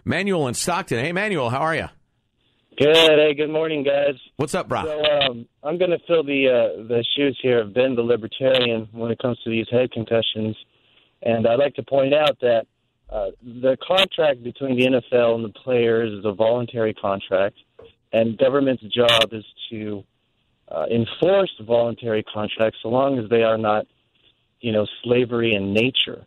Manuel in Stockton. Hey, Manuel, how are you? Good. Hey, good morning, guys. What's up, bro? So I'm going to fill the shoes here of Ben, the libertarian, when it comes to these head concussions. And I'd like to point out that the contract between the NFL and the players is a voluntary contract, and government's job is to enforce voluntary contracts so long as they are not, slavery in nature.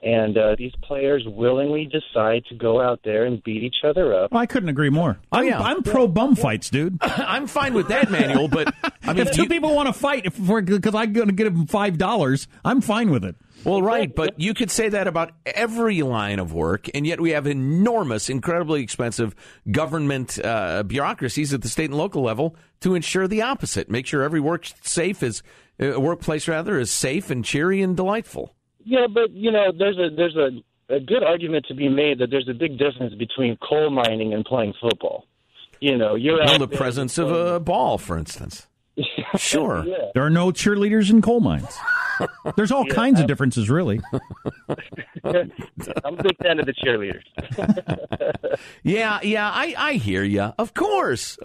And these players willingly decide to go out there and beat each other up. Well, I couldn't agree more. I'm pro bum fights, dude. I'm fine with that, Manuel, but I mean, if two people want to fight because I'm going to give them $5, I'm fine with it. Well, right, but you could say that about every line of work, and yet we have enormous, incredibly expensive government bureaucracies at the state and local level to ensure the opposite, make sure every workplace is safe and cheery and delightful. Yeah, but, there's a good argument to be made that there's a big difference between coal mining and playing football. The presence of a ball, for instance. Sure. Yeah. There are no cheerleaders in coal mines. There's all kinds of differences, really. I'm a big fan of the cheerleaders. I hear you. Of course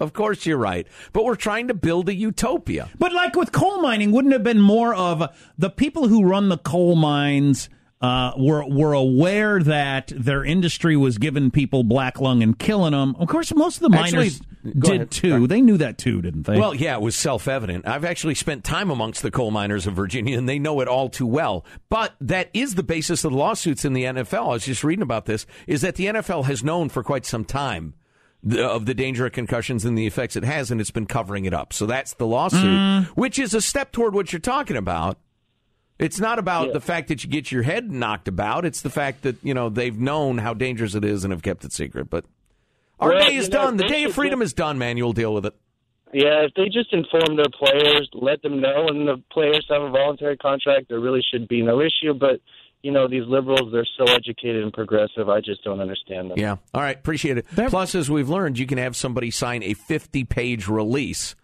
you're right. But we're trying to build a utopia. But like with coal mining, wouldn't it have been more of the people who run the coal mines were aware that their industry was giving people black lung and killing them? Of course, most of the miners did too. Sorry. They knew that too, didn't they? Well, yeah, it was self-evident. I've actually spent time amongst the coal miners of Virginia, and they know it all too well. But that is the basis of the lawsuits in the NFL. I was just reading about this, is that the NFL has known for quite some time of the danger of concussions and the effects it has, and it's been covering it up. So that's the lawsuit, which is a step toward what you're talking about. It's not about the fact that you get your head knocked about. It's the fact that, they've known how dangerous it is and have kept it secret. But our day is done. The day of freedom is done, man. You'll deal with it. Yeah, if they just inform their players, let them know, and the players have a voluntary contract, there really should be no issue. But, these liberals, they're so educated and progressive, I just don't understand them. Yeah. All right. Appreciate it. Plus, as we've learned, you can have somebody sign a 50-page release,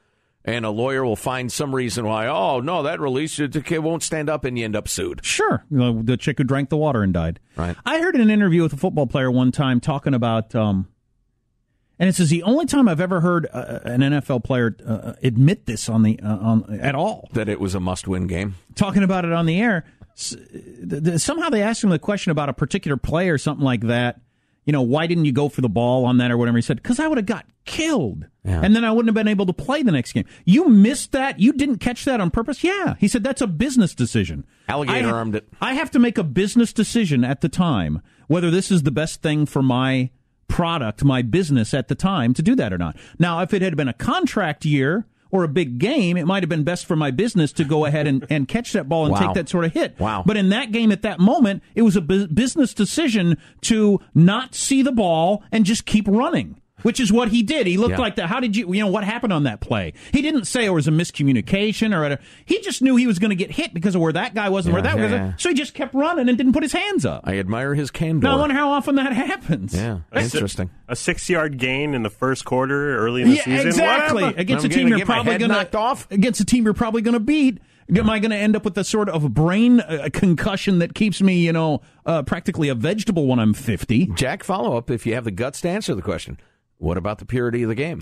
and a lawyer will find some reason why, that release won't stand up, and you end up sued. Sure. The chick who drank the water and died. Right. I heard in an interview with a football player one time talking about, and this is the only time I've ever heard an NFL player admit this at all. That it was a must-win game. Talking about it on the air. Somehow they asked him the question about a particular play or something like that. Why didn't you go for the ball on that or whatever? He said, because I would have got killed. Yeah. And then I wouldn't have been able to play the next game. You missed that? You didn't catch that on purpose? Yeah. He said, that's a business decision. Alligator armed it. I have to make a business decision at the time, whether this is the best thing for my product, my business at the time to do that or not. Now, if it had been a contract year or a big game, it might have been best for my business to go ahead and catch that ball and take that sort of hit. Wow. But in that game at that moment, it was a business decision to not see the ball and just keep running, which is what he did. He looked like that. How did what happened on that play? He didn't say it was a miscommunication he just knew he was going to get hit because of where that guy was and where that was. So he just kept running and didn't put his hands up. I admire his candor. Now I wonder how often that happens. Yeah, interesting. A 6-yard gain in the first quarter early in the season. Exactly. Against a team you're probably going to knocked off. Against a team you're probably going to beat. Am I going to end up with the sort of brain concussion that keeps me, practically a vegetable when I'm 50? Jack, follow up if you have the guts to answer the question. What about the purity of the game?